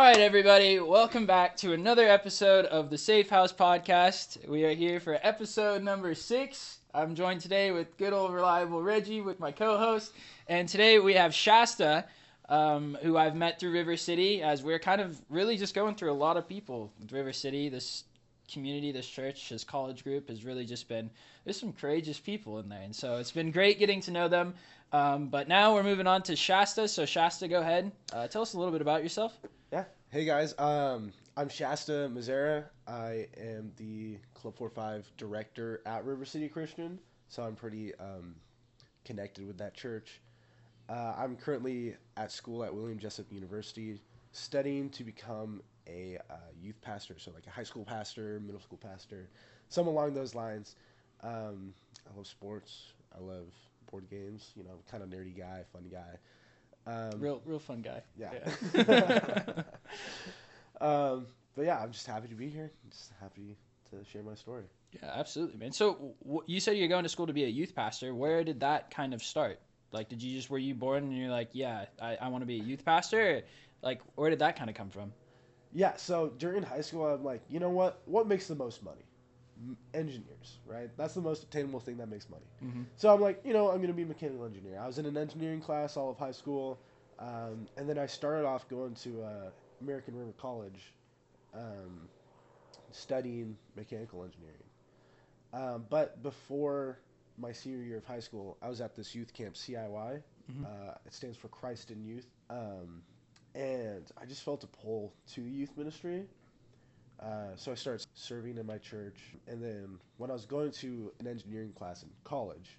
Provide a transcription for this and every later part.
right, everybody, welcome back to another episode of the Safe House Podcast. We are here for episode number 6. I'm joined today with good old reliable Reggie with my co-host, and today we have Shasta, who I've met through River City, as we're kind of really just going through a lot of people with River City. This community, this church, this college group has really just been, there's some courageous people in there, and so it's been great getting to know them. But now we're moving on to Shasta. So Shasta, go ahead. Tell us a little bit about yourself. Yeah. Hey guys. I'm Shasta Mazzara. I am the Club 45 director at River City Christian, so I'm pretty connected with that church. I'm currently at school at William Jessup University, studying to become a youth pastor, so like a high school pastor, middle school pastor, some along those lines. I love sports. I love board games. You know, kind of nerdy guy, fun guy. Real fun guy. Yeah. But yeah, I'm just happy to be here. I'm just happy to share my story. Yeah, absolutely, man. So you said you're going to school to be a youth pastor. Where did that kind of start? Like, were you born and you're like, yeah, I want to be a youth pastor? Or, like, where did that kind of come from? Yeah, so during high school, I'm like, you know what? What makes the most money? Engineers, right? That's the most attainable thing that makes money. Mm-hmm. So I'm like, I'm going to be a mechanical engineer. I was in an engineering class all of high school, and then I started off going to American River College, studying mechanical engineering. But before my senior year of high school, I was at this youth camp, CIY. Mm-hmm. It stands for Christ in Youth. And I just felt a pull to youth ministry. So I started serving in my church. And then when I was going to an engineering class in college,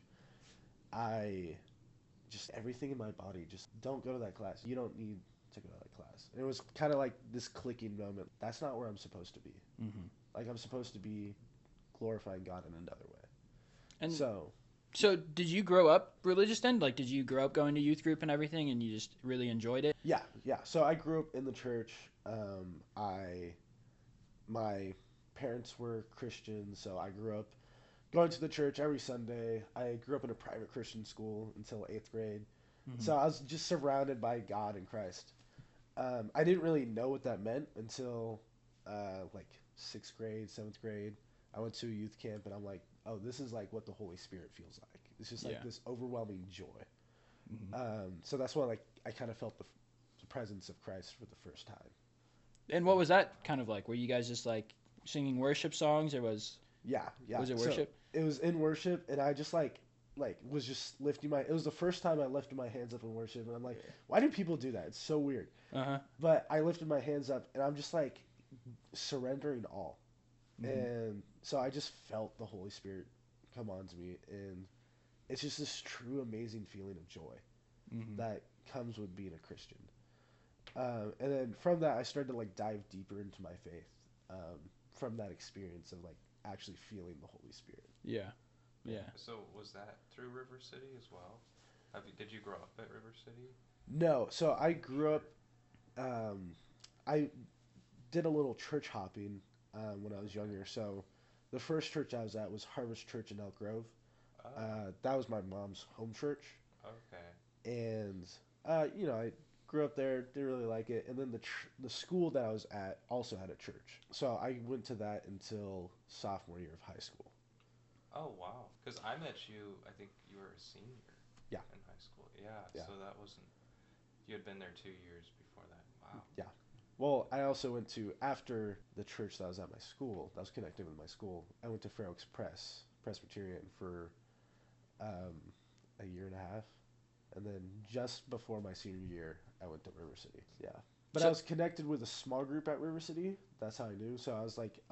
everything in my body, just don't go to that class. You don't need to go to that class. And it was kind of like this clicking moment. That's not where I'm supposed to be. Mm-hmm. Like, I'm supposed to be glorifying God in another way. And so did you grow up religious then? Like, did you grow up going to youth group and everything and you just really enjoyed it? Yeah. So I grew up in the church. My parents were Christians, so I grew up going to the church every Sunday. I grew up in a private Christian school until 8th grade. Mm-hmm. So I was just surrounded by God and Christ. I didn't really know what that meant until like 6th grade, 7th grade. I went to a youth camp and I'm like, oh, this is like what the Holy Spirit feels like. It's just like this overwhelming joy. Mm-hmm. So that's when I kind of felt the presence of Christ for the first time. And what was that kind of like? Were you guys just like singing worship songs, or was Yeah. Was it worship? So it was in worship, and I just like was just lifting my. It was the first time I lifted my hands up in worship, and I'm like, why do people do that? It's so weird. Uh-huh. But I lifted my hands up, and I'm just like surrendering all, and so I just felt the Holy Spirit come on to me, and it's just this true, amazing feeling of joy that comes with being a Christian. And then from that, I started to like dive deeper into my faith from that experience of like actually feeling the Holy Spirit. Yeah. So was that through River City as well? Did you grow up at River City? No. So I grew up. I did a little church hopping when I was younger. So the first church I was at was Harvest Church in Elk Grove. That was my mom's home church. Okay. And I grew up there, didn't really like it, and then the school that I was at also had a church, so I went to that until sophomore year of high school. Oh wow! Because I met you, I think you were a senior. Yeah. In high school. Yeah. So that wasn't. You had been there 2 years before that. Wow. Yeah. Well, I also went to, after the church that was at my school, that was connected with my school, I went to Fair Oaks Presbyterian for a year and a half. And then just before my senior year, I went to River City. Yeah. But I was connected with a small group at River City. That's how I knew. So I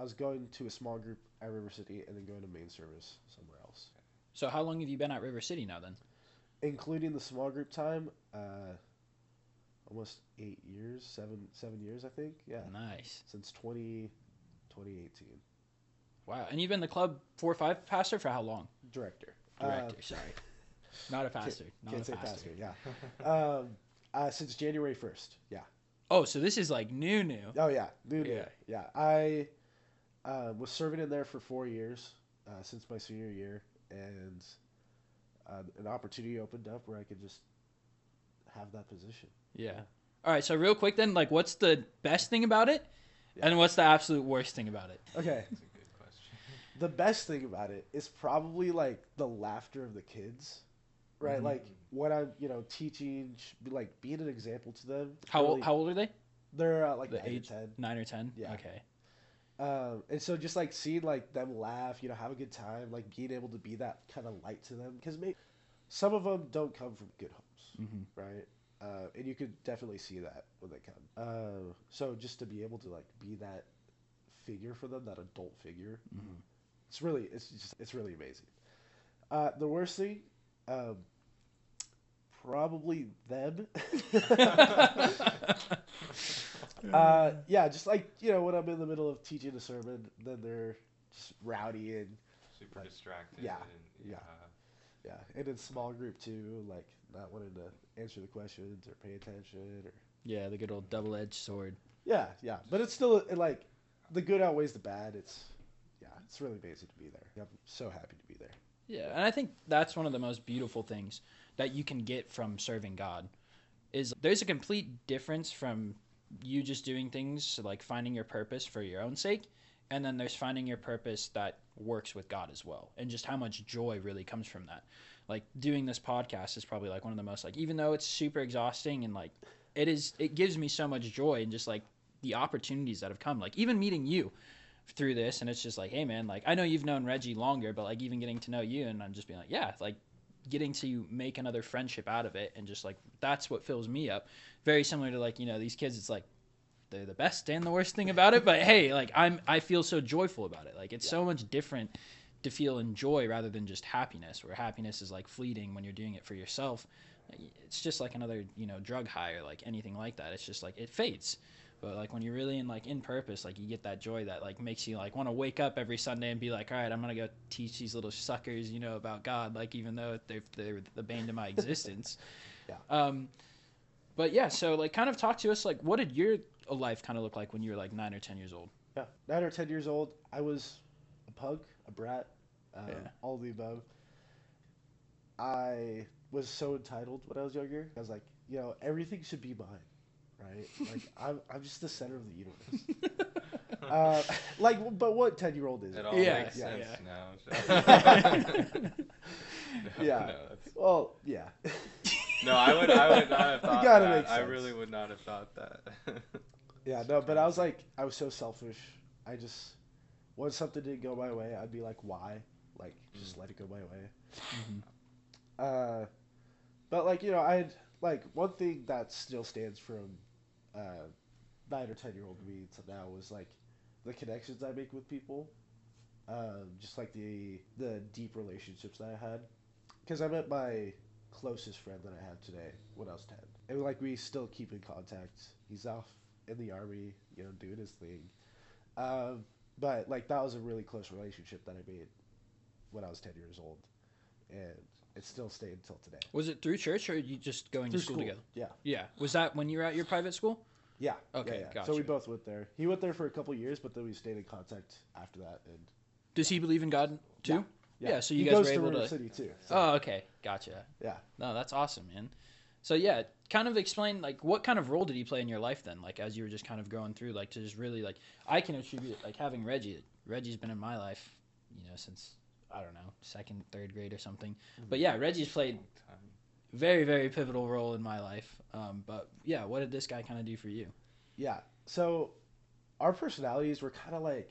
was going to a small group at River City and then going to main service somewhere else. So how long have you been at River City now then? Including the small group time, almost 8 years, 7 years, I think. Yeah. Nice. Since 2018. Wow. And you've been the Club 4-5 pastor for how long? Director. Sorry. Not a pastor. Can't say pastor, yeah. Since January 1st, yeah. Oh, so this is like new. Oh, yeah. New. Yeah. I was serving in there for 4 years since my senior year, and an opportunity opened up where I could just have that position. Yeah. All right, so real quick then, like, what's the best thing about it, and what's the absolute worst thing about it? Okay. That's a good question. The best thing about it is probably like the laughter of the kids, right? Mhm. Like when I'm, teaching, like being an example to them. How really- old are they? They're like The 9 or age? 10. 9 or 10? Yeah. Okay. And so just like seeing like them laugh, have a good time, like being able to be that kind of light to them, because maybe some of them don't come from good homes, Mm-hmm. right? And you could definitely see that when they come. So just to be able to like be that figure for them, that adult figure, Mm-hmm. it's really amazing. The worst thing, probably them. Yeah, just like when I'm in the middle of teaching a sermon, then they're just rowdy and Super like, distracted. yeah, And, yeah, and in small group too, like not wanting to answer the questions or pay attention or Yeah, the good old double-edged sword. yeah, but it's still like the good outweighs the bad. It's really amazing to be there. I'm so happy to be there. Yeah, and I think that's one of the most beautiful things that you can get from serving God is there's a complete difference from you just doing things like finding your purpose for your own sake, and then there's finding your purpose that works with God as well, and just how much joy really comes from that. Like doing this podcast is probably like one of the most, like, even though it's super exhausting and like it gives me so much joy, and just like the opportunities that have come, like even meeting you through this, and it's just like, hey man, like I know you've known Reggie longer, but like even getting to know you, and I'm just being like, yeah, like getting to make another friendship out of it, and just like that's what fills me up. Very similar to like these kids, it's like they're the best and the worst thing about it, but hey, like I feel so joyful about it. Like it's so much different to feel in joy rather than just happiness, where happiness is like fleeting when you're doing it for yourself. It's just like another drug high or like anything like that. It's just like it fades. But like when you're really in purpose, like you get that joy that like makes you like want to wake up every Sunday and be like, all right, I'm gonna go teach these little suckers, about God, like even though they're the bane to my existence. Yeah. But yeah, so like kind of talk to us, like what did your life kind of look like when you were like 9 or 10 years old? Yeah, 9 or 10 years old. I was a pug, a brat, all of the above. I was so entitled when I was younger. I was like, everything should be mine, right? Like I'm just the center of the universe. But what 10-year-old is? It all Yeah, makes yeah, sense yeah. now. Yeah. that's- Well, yeah. No, I would not have thought gotta that. make I sense. really would not have thought that. Yeah, no, but I was so selfish. I just, when something didn't go my way, I'd be like, why? Like, just let it go my way. Mm-hmm. But I'd like one thing that still stands from 9 or 10-year-old me to now was like the connections I make with people, just like the deep relationships that I had, because I met my closest friend that I have today when I was 10, and like we still keep in contact. He's off in the army, doing his thing, but like that was a really close relationship that I made when I was 10 years old, and it still stayed until today. Was it through church or you just going Through to school together? Yeah. Yeah. Was that when you were at your private school? Yeah. Okay, Yeah. gotcha. So we both went there. He went there for a couple years, but then we stayed in contact after that. And Does he believe in God too? Yeah, so you he guys goes were to able River to. City too. So, Oh, okay, gotcha. yeah. No, that's awesome, man. So yeah, kind of explain like what kind of role did he play in your life then? Like as you were just kind of going through, like to just really like I can attribute like having Reggie. Reggie's been in my life, since I don't know 2nd, 3rd grade or something. Mm-hmm. But yeah, Reggie's played very, very pivotal role in my life. But yeah, what did this guy kind of do for you? Yeah. So our personalities were kind of like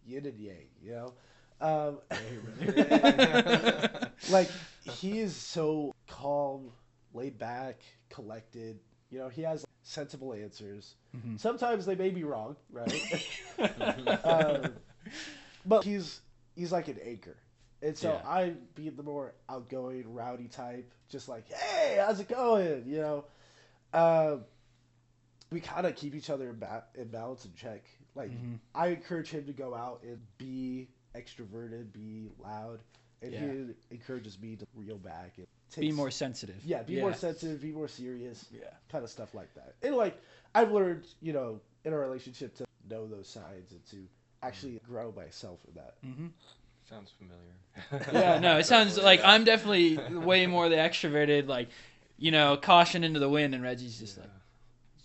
yin and yang, like he is so calm, laid back, collected. He has sensible answers. Mm-hmm. Sometimes they may be wrong, right? But he's like an anchor. And so Yeah. I be the more outgoing, rowdy type, just like, hey, how's it going? We kind of keep each other in balance and check. Like, I encourage him to go out and be extroverted, be loud, and he encourages me to reel back and Be more sensitive. Yeah, be more sensitive, be more serious. Yeah. Kind of stuff like that. And like I've learned, in our relationship to know those signs and to actually grow myself in that. Mm-hmm. Sounds familiar. Yeah, no, it sounds like I'm definitely way more the extroverted, like, caution into the wind, and Reggie's just like,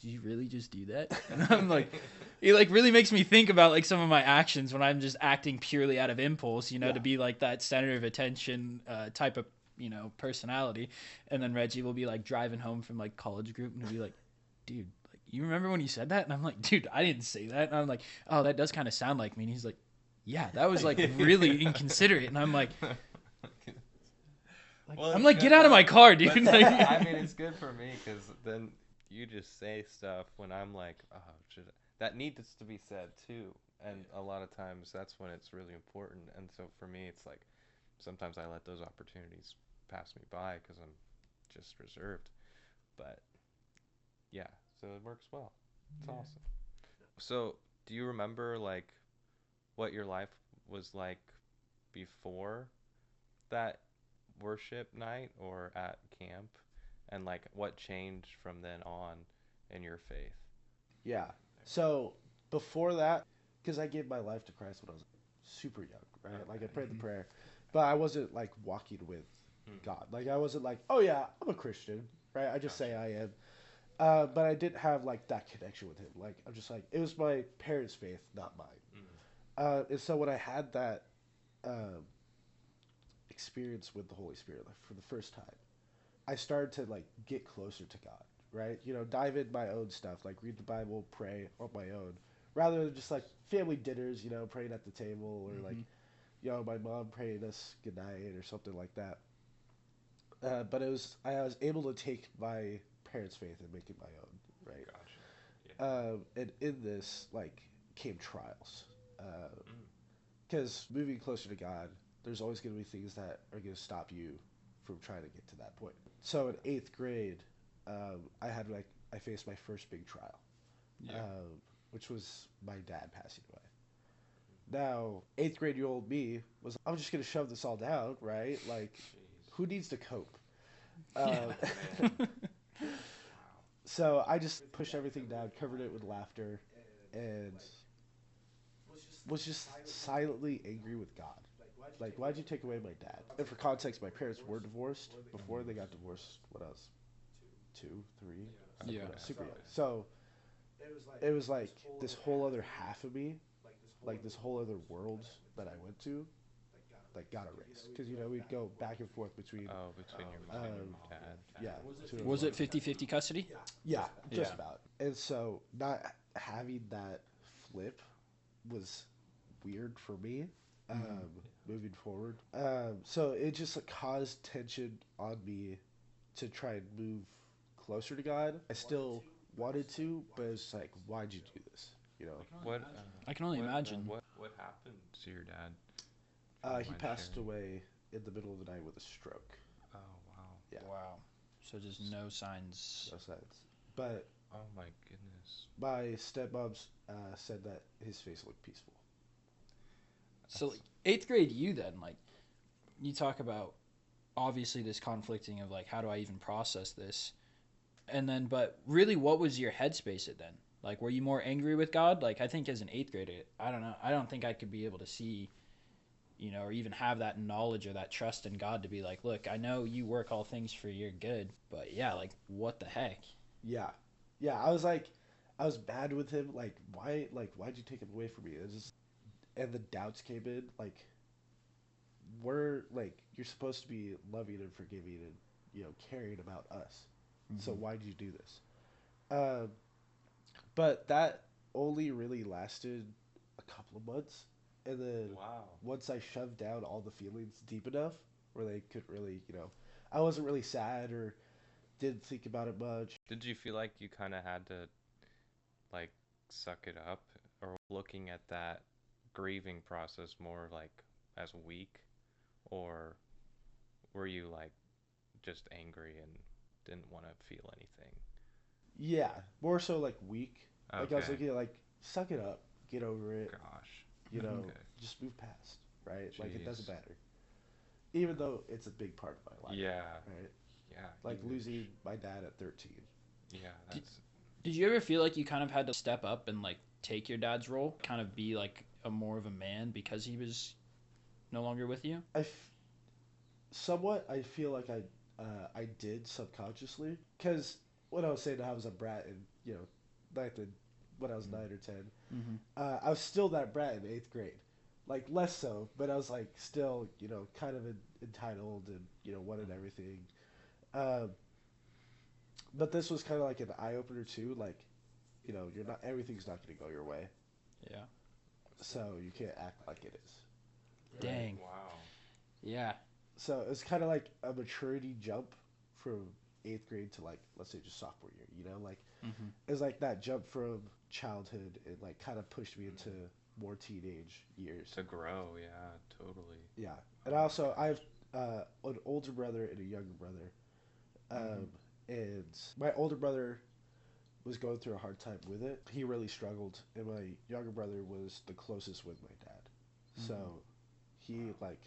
did you really just do that? And I'm like, it like really makes me think about like some of my actions when I'm just acting purely out of impulse, to be like that center of attention type of, personality. And then Reggie will be like driving home from like college group and he'll be like, dude, like, you remember when you said that? And I'm like, dude, I didn't say that. And I'm like, oh, that does kind of sound like me. And he's like, yeah, that was like really inconsiderate. And I'm like, Well, I'm like, get out of my car, dude. But, Like, I mean, it's good for me because then you just say stuff when I'm like, oh, that needs to be said too. And a lot of times that's when it's really important. And so for me, it's like sometimes I let those opportunities pass me by because I'm just reserved. But yeah, so it works well. It's awesome. So do you remember like what your life was like before that worship night or at camp, and like what changed from then on in your faith? Yeah. So before that, because I gave my life to Christ when I was super young, right? Like I prayed the prayer, but I wasn't like walking with God. Like I wasn't like, oh yeah, I'm a Christian, right? I just say I am. But I didn't have like that connection with him. Like I'm just like, it was my parents' faith, not mine. And so when I had that experience with the Holy Spirit, like for the first time, I started to like get closer to God, right? Dive in my own stuff, like read the Bible, pray on my own, rather than just like family dinners, praying at the table, or like, my mom praying us goodnight or something like that. But I was able to take my parents' faith and make it my own, right? Gotcha. Yeah. And in this, like, came trials. Because moving closer to God, there's always going to be things that are going to stop you from trying to get to that point. So in 8th grade, I faced my first big trial, which was my dad passing away. Now, 8th grade year old me was, I'm just going to shove this all down, right? Like, who needs to cope? So I just pushed everything down, covered it with laughter, and was just silently angry with God. Like, why'd you take away my dad? And for context, my parents were divorced before they got divorced when I was 2, 3, super young. So it was like this whole other half of me, like this whole other world that I went to, like got erased. Because we'd go back and forth between Between your mom and your dad. Yeah. was it 50-50 custody? Yeah, just Yeah. about. And so not having that flip was weird for me moving forward. So it just like, caused tension on me to try and move closer to God. I still wanted to, but it's like, why'd you do this? What? I can only imagine. What happened to your dad? He passed away in the middle of the night with a stroke. Oh wow. Yeah. Wow. So just no signs. No sense. But Oh my goodness. my stepmom said that his face looked peaceful. So like, 8th grade you then, like, you talk about obviously this conflicting of like, how do I even process this? And then, but really, what was your headspace at then? Like, were you more angry with God? Like, I think as an 8th grader, I don't know. I don't think I could be able to see, or even have that knowledge or that trust in God to be like, look, I know you work all things for your good, but yeah, like, what the heck? Yeah. I was like, I was bad with him. Like, why'd you take him away from me? It was just, and the doubts came in. Like, you're supposed to be loving and forgiving and, caring about us. So why did you do this? But that only really lasted a couple of months. And then once I shoved down all the feelings deep enough where they could really, I wasn't really sad or didn't think about it much. Did you feel like you kind of had to like suck it up, or looking at that grieving process more like as weak, or were you like just angry and didn't want to feel anything? Yeah, more so like weak. Like I was Okay. looking at like, suck it up, get over it, Gosh. okay. Okay. Just move past, right? Like it Jeez. doesn't matter. Even though it's a big part of my life. Yeah. Right? Yeah. Like huge. losing my dad at 13. Yeah, that's Did you ever feel like you kind of had to step up and like take your dad's role, kind of be like a more of a man because he was no longer with you? Somewhat, I feel like I did subconsciously. Because when I was saying I was a brat and you know, when I was 9 or 10. Mm-hmm. I was still that brat in 8th grade. Like, less so, but I was, like, still, you know, kind of entitled and, you know, wanted everything. Um, but this was kind of like an eye-opener, too. Like, you know, everything's not going to go your way. Yeah. So you can't act like it is. Dang. Wow. Yeah. So it's kind of like a maturity jump from 8th grade to, like, let's say just sophomore year, you know? Like, Mm-hmm. it's like that jump from childhood. It, like, kind of pushed me into more teenage years. To grow, yeah, totally. Yeah. And also, I have an older brother and a younger brother. And my older brother was going through a hard time with it. He really struggled, and my younger brother was the closest with my dad. So he, like,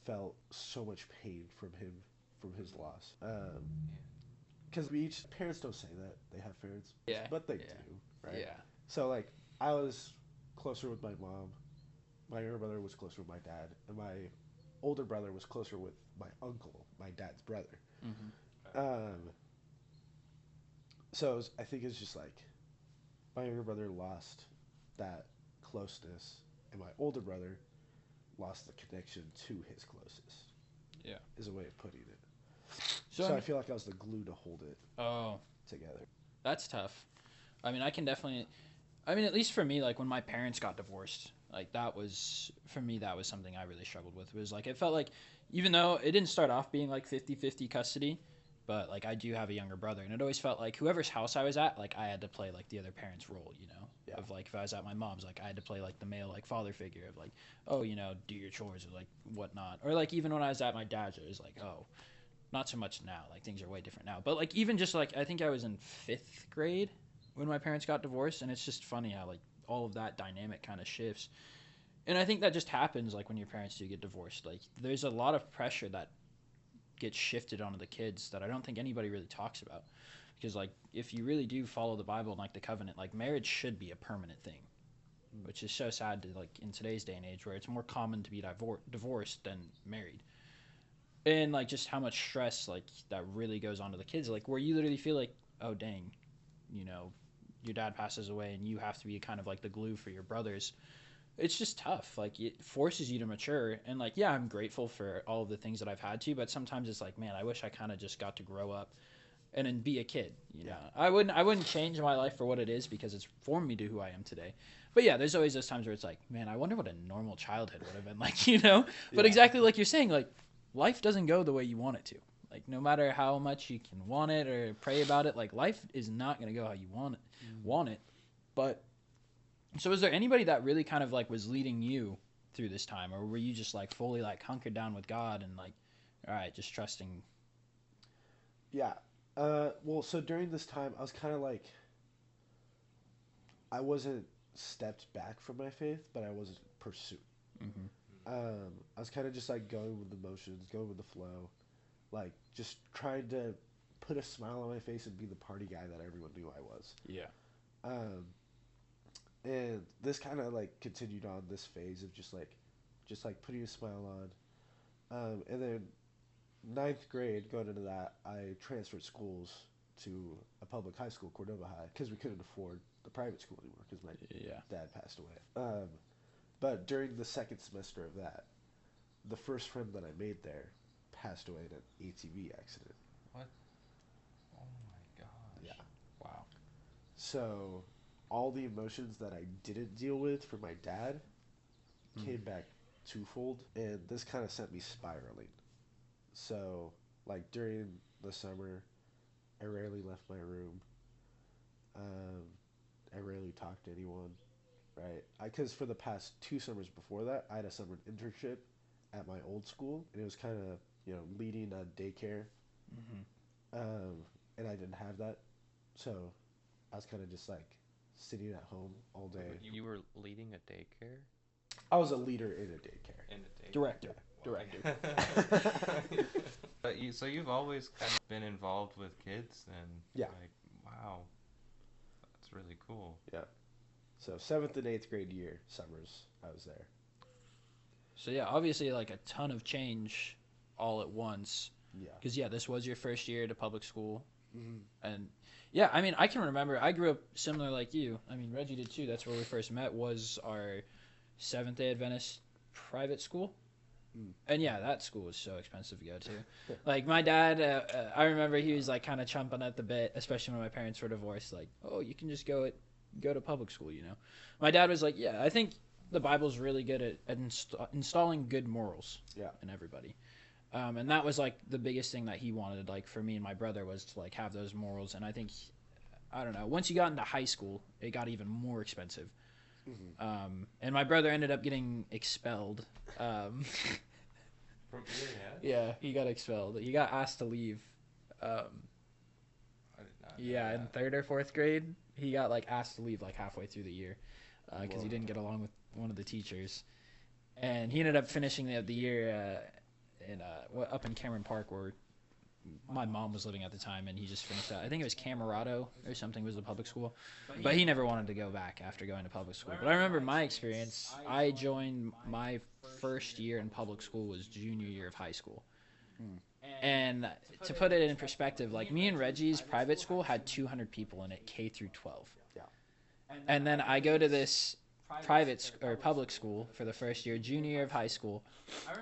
felt so much pain from his loss. Because parents don't say that they have parents, Yeah. but they Yeah. do, right? Yeah. So, like, I was closer with my mom. My younger brother was closer with my dad, and my older brother was closer with my uncle, my dad's brother. Mm-hmm. So I think it's just like my younger brother lost that closeness, and my older brother lost the connection to his closest. Yeah. Is a way of putting it. So I feel like I was the glue to hold it together. That's tough. I mean, I can definitely. I mean, at least for me, like when my parents got divorced, like that was for me. That was something I really struggled with. It was like it felt like, even though it didn't start off being like 50-50 custody, but like I do have a younger brother, and it always felt like whoever's house I was at, like I had to play like the other parent's role, you know. Yeah. Of like if I was at my mom's, like I had to play like the male like father figure of like, oh, you know, do your chores or like whatnot, or like even when I was at my dad's, it was like, oh, not so much now. Like things are way different now, but like even just like I think I was in 5th grade when my parents got divorced, and it's just funny how like all of that dynamic kind of shifts. And I think that just happens like when your parents do get divorced. Like there's a lot of pressure that gets shifted onto the kids that I don't think anybody really talks about. Because like if you really do follow the Bible and like the covenant, like marriage should be a permanent thing. Which is so sad to like in today's day and age where it's more common to be divorced than married. And like just how much stress like that really goes onto the kids, like where you literally feel like, oh dang, you know, your dad passes away and you have to be kind of like the glue for your brothers. It's just tough. Like it forces you to mature. And like, yeah, I'm grateful for all of the things that I've had to, but sometimes it's like, man, I wish I kind of just got to grow up and then be a kid. You know, I wouldn't change my life for what it is because it's formed me to who I am today. But yeah, there's always those times where it's like, man, I wonder what a normal childhood would have been like, you know. But exactly like you're saying, like life doesn't go the way you want it to. Like no matter how much you can want it or pray about it, like life is not going to go how you want it. But so is there anybody that really kind of like was leading you through this time, or were you just like fully like hunkered down with God and like, all right, just trusting? Yeah. Well, so during this time, I was kind of like, I wasn't stepped back from my faith, but I wasn't pursued. Mm-hmm. I was kind of just like going with the motions, going with the flow, like just trying to put a smile on my face and be the party guy that everyone knew I was. Yeah. And this kind of like continued on this phase of just like putting a smile on. And then 9th grade, going into that, I transferred schools to a public high school, Cordova High, because we couldn't afford the private school anymore because my dad passed away. But during the second semester of that, the first friend that I made there passed away in an ATV accident. What? Oh my gosh. Yeah. Wow. So all the emotions that I didn't deal with for my dad came back twofold, and this kind of sent me spiraling. So, like, during the summer, I rarely left my room. I rarely talked to anyone, right? Because for the past 2 summers before that, I had a summer internship at my old school, and it was kind of, you know, leading a daycare. And I didn't have that. So, I was kind of just, like, sitting at home all day. You were leading a daycare? I was a leader in a daycare. In a daycare. Director. But so you've always kind of been involved with kids, and like, wow, that's really cool. Yeah. So 7th and 8th grade year summers, I was there. So yeah, obviously like a ton of change all at once. Yeah. Because this was your first year to public school. And yeah, I mean, I can remember I grew up similar like you. I mean, Reggie did too. That's where we first met, was our Seventh-day Adventist private school. And yeah, that school was so expensive to go to. Like my dad, I remember he was like kind of chomping at the bit, especially when my parents were divorced. Like, oh, you can just go to public school, you know. My dad was like, yeah, I think the Bible's really good at installing good morals in everybody. And that was like the biggest thing that he wanted, like for me and my brother, was to like have those morals. And I think, I don't know, once you got into high school, it got even more expensive. And my brother ended up getting expelled. From yeah, he got expelled. He got asked to leave. I did not know Yeah, in that. 3rd or 4th grade, he got like asked to leave like halfway through the year because he didn't get along with one of the teachers. And he ended up finishing the year up in Cameron Park, where my mom was living at the time, and he just finished out. I think it was Camerado or something was the public school, but he never wanted to go back after going to public school. But I remember my experience. I joined my first year in public school was junior year of high school. And to put it in perspective, like me and Reggie's private school had 200 people in it, K through 12. Yeah. And then I go to this private or public school for the first year, junior year of high school.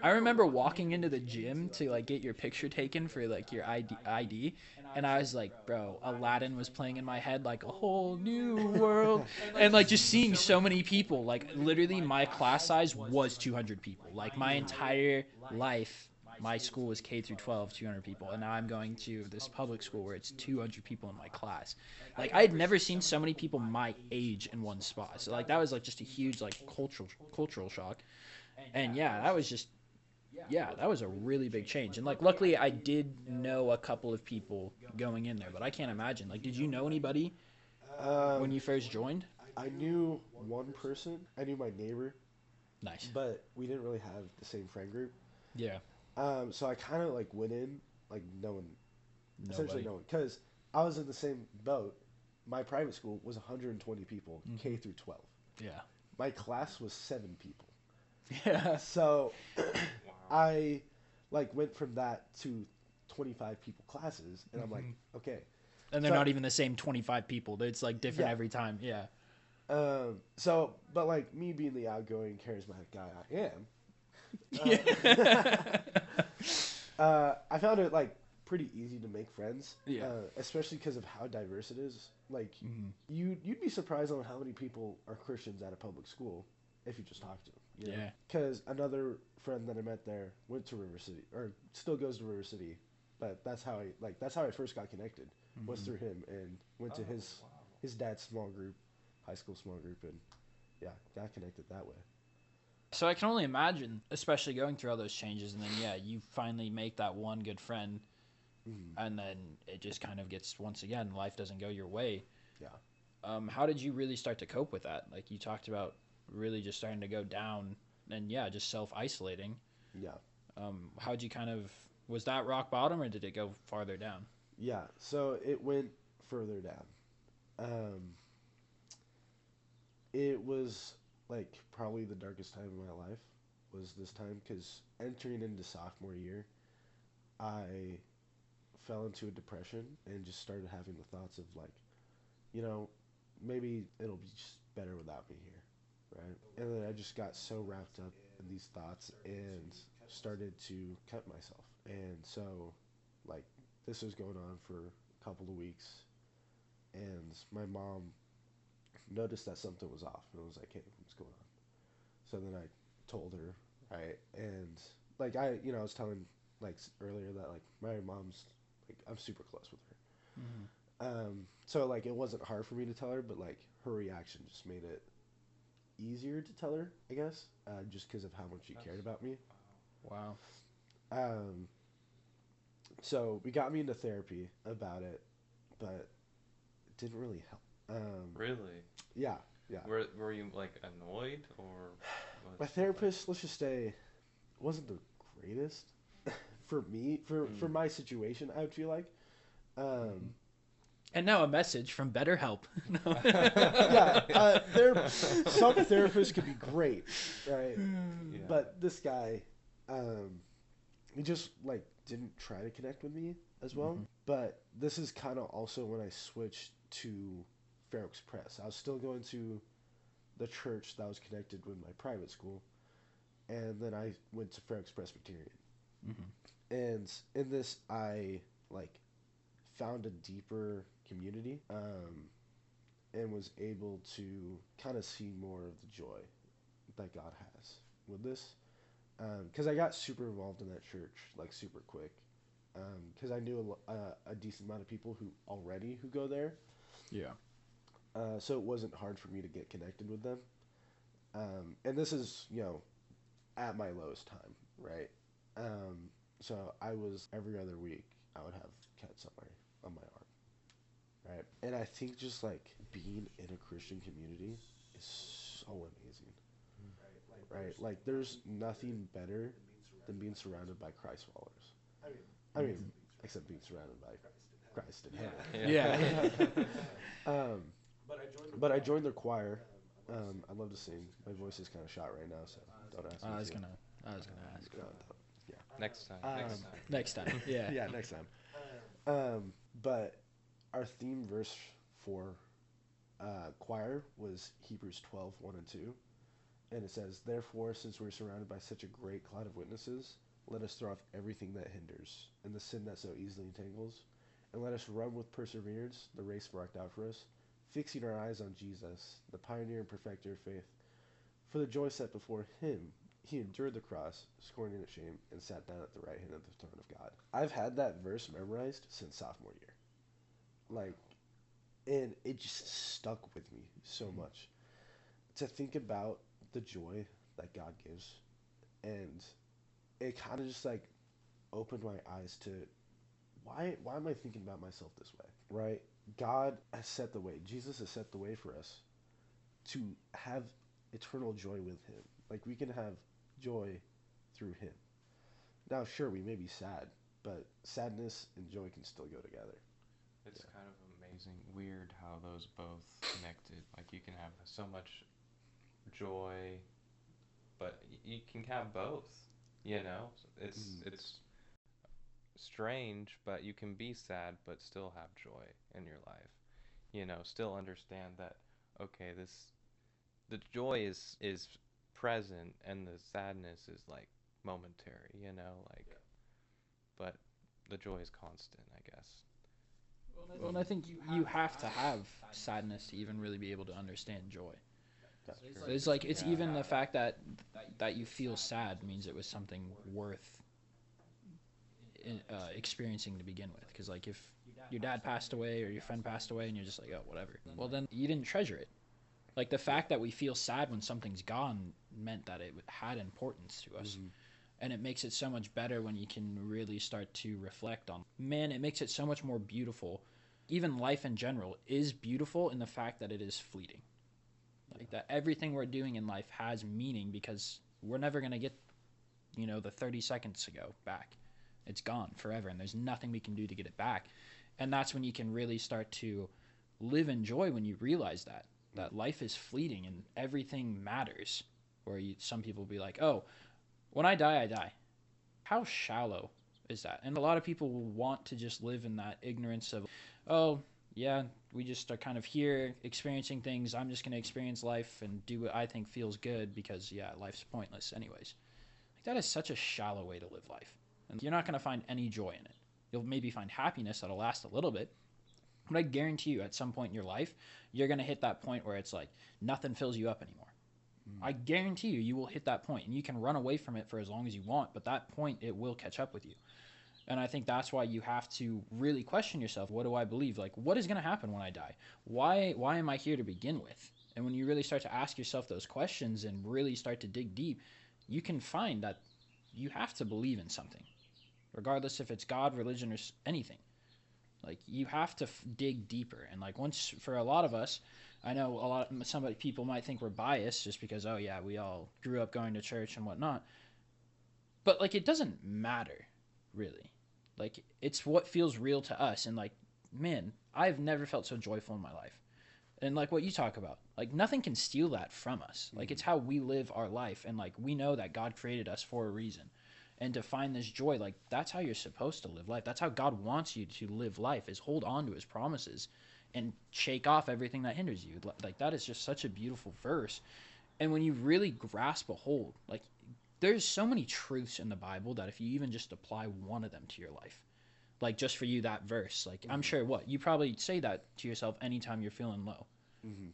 I remember walking into the gym to like get your picture taken for like your ID, and I was like, bro, Aladdin was playing in my head, like a whole new world. And like just seeing so many people, like literally my class size was 200 people. Like my entire life, my school was K through 12, 200 people, and now I'm going to this public school where it's 200 people in my class. Like I had never seen so many people my age in one spot. So like that was like just a huge like cultural shock. And yeah, that was just that was a really big change. And like luckily I did know a couple of people going in there, but I can't imagine. Like, did you know anybody when you first joined? I knew one person. I knew my neighbor. Nice. But we didn't really have the same friend group. Yeah. So I kind of like went in like essentially Nobody. no one, because I was in the same boat. My private school was 120 people, K through 12. Yeah. My class was 7 people. Yeah. So I like went from that to 25 people classes, and I'm like, okay. And they're So- not even the same 25 people. It's like different Yeah. every time. Yeah. But like me being the outgoing, charismatic guy I am, I found it like pretty easy to make friends. Yeah. Especially because of how diverse it is. Like you'd be surprised on how many people are Christians at a public school if you just talk to them. You know? Yeah. Because another friend that I met there went to River City, or still goes to River City, but that's how I first got connected, was through him, and went to his dad's small group, high school small group, and yeah, got connected that way. So I can only imagine, especially going through all those changes, and then you finally make that one good friend, and then it just kind of gets, once again, life doesn't go your way. Yeah. How did you really start to cope with that? Like you talked about really just starting to go down, and just self-isolating. Yeah. How'd you was that rock bottom, or did it go farther down? Yeah. So it went further down. It was like probably the darkest time of my life was this time, because entering into sophomore year, I fell into a depression and just started having the thoughts of like, maybe it'll be just better without me here, right? And then I just got so wrapped up in these thoughts and started to cut myself. And so, like, this was going on for a couple of weeks, and my mom noticed that something was off, and was like, hey, what's going on? So then I told her, right? And like I was telling like earlier that like my mom's like, I'm super close with her. So like it wasn't hard for me to tell her, but like her reaction just made it easier to tell her, I guess, just because of how much she cared about me. Wow. So we got me into therapy about it, but it didn't really help. Really? Yeah. Were you like annoyed, or? My therapist, let's just say, wasn't the greatest for me, for my situation, I would feel like. And now a message from BetterHelp. Yeah, some therapists could be great, right? Yeah. But this guy, he just like didn't try to connect with me as well. Mm-hmm. But this is kind of also when I switched to Fair Oaks Press. I was still going to the church that was connected with my private school, and then I went to Fair Oaks Presbyterian. Mm-hmm. And in this, I like found a deeper community, and was able to kind of see more of the joy that God has with this. Because I got super involved in that church like super quick. Because I knew a decent amount of people who go there. Yeah. So it wasn't hard for me to get connected with them. And this is, at my lowest time, right? So I was every other week I would have cuts on my arm, right? And I think just like being in a Christian community is so amazing, right? Like there's nothing better than being surrounded by Christ followers. I mean, except being surrounded by Christ in heaven. Yeah. But I joined their choir. I love to sing. My voice is kind of shot right now, so don't ask me. I was gonna ask. Yeah. Next time. Next time. Yeah. Yeah, next time. But our theme verse for choir was Hebrews 12:1 and 2. And it says, "Therefore, since we're surrounded by such a great cloud of witnesses, let us throw off everything that hinders and the sin that so easily entangles, and let us run with perseverance the race marked out for us, fixing our eyes on Jesus, the pioneer and perfecter of faith. For the joy set before him, he endured the cross, scorning its shame, and sat down at the right hand of the throne of God." I've had that verse memorized since sophomore year. Like, and it just stuck with me so much. To think about the joy that God gives, and it kind of just like opened my eyes to why am I thinking about myself this way, right? God has set the way. Jesus has set the way for us to have eternal joy with him. Like we can have joy through him. Now, sure, we may be sad, but sadness and joy can still go together. It's kind of amazing, weird how those both connected. Like you can have so much joy, but you can have both. It's strange, but you can be sad but still have joy in your life. Still understand that okay, the joy is present and the sadness is like momentary, but the joy is constant, I guess. Well, and I think you have to have sadness to even really be able to understand joy. That's true. It's like it's even the fact that you feel sad means it was something worth experiencing to begin with. Because like if your dad passed away or your friend passed away and you're just like, oh, whatever, well then you didn't treasure it. Like the fact that we feel sad when something's gone meant that it had importance to us. Mm-hmm. And it makes it so much better when you can really start to reflect on, man, it makes it so much more beautiful. Even life in general is beautiful in the fact that it is fleeting. Like that everything we're doing in life has meaning because we're never going to get, the 30 seconds ago back. It's gone forever and there's nothing we can do to get it back. And that's when you can really start to live in joy when you realize that life is fleeting and everything matters. Where some people will be like, oh, when I die, I die. How shallow is that? And a lot of people will want to just live in that ignorance of, oh, yeah, we just are kind of here experiencing things. I'm just going to experience life and do what I think feels good because, yeah, life's pointless anyways. Like that is such a shallow way to live life. And you're not going to find any joy in it. You'll maybe find happiness that'll last a little bit. But I guarantee you at some point in your life, you're going to hit that point where it's like nothing fills you up anymore. I guarantee you will hit that point and you can run away from it for as long as you want, but that point it will catch up with you. And I think that's why you have to really question yourself. What do I believe? Like, what is going to happen when I die? Why am I here to begin with? And when you really start to ask yourself those questions and really start to dig deep, you can find that you have to believe in something, regardless if it's God, religion, or anything. Like, you have to dig deeper. And like once, for a lot of us, I know some people might think we're biased just because, oh yeah, we all grew up going to church and whatnot. But like, it doesn't matter, really. Like, it's what feels real to us. And like, man, I've never felt so joyful in my life. And like what you talk about, like nothing can steal that from us. Like, it's how we live our life. And like, we know that God created us for a reason. and to find this joy. Like, that's how you're supposed to live life. That's how God wants you to live life, is hold on to his promises and shake off everything that hinders you. Like, that is just such a beautiful verse. And when you really grasp a hold, like, there's so many truths in the Bible that if you even just apply one of them to your life, like just for you, that verse, like, I'm sure you probably say that to yourself anytime you're feeling low.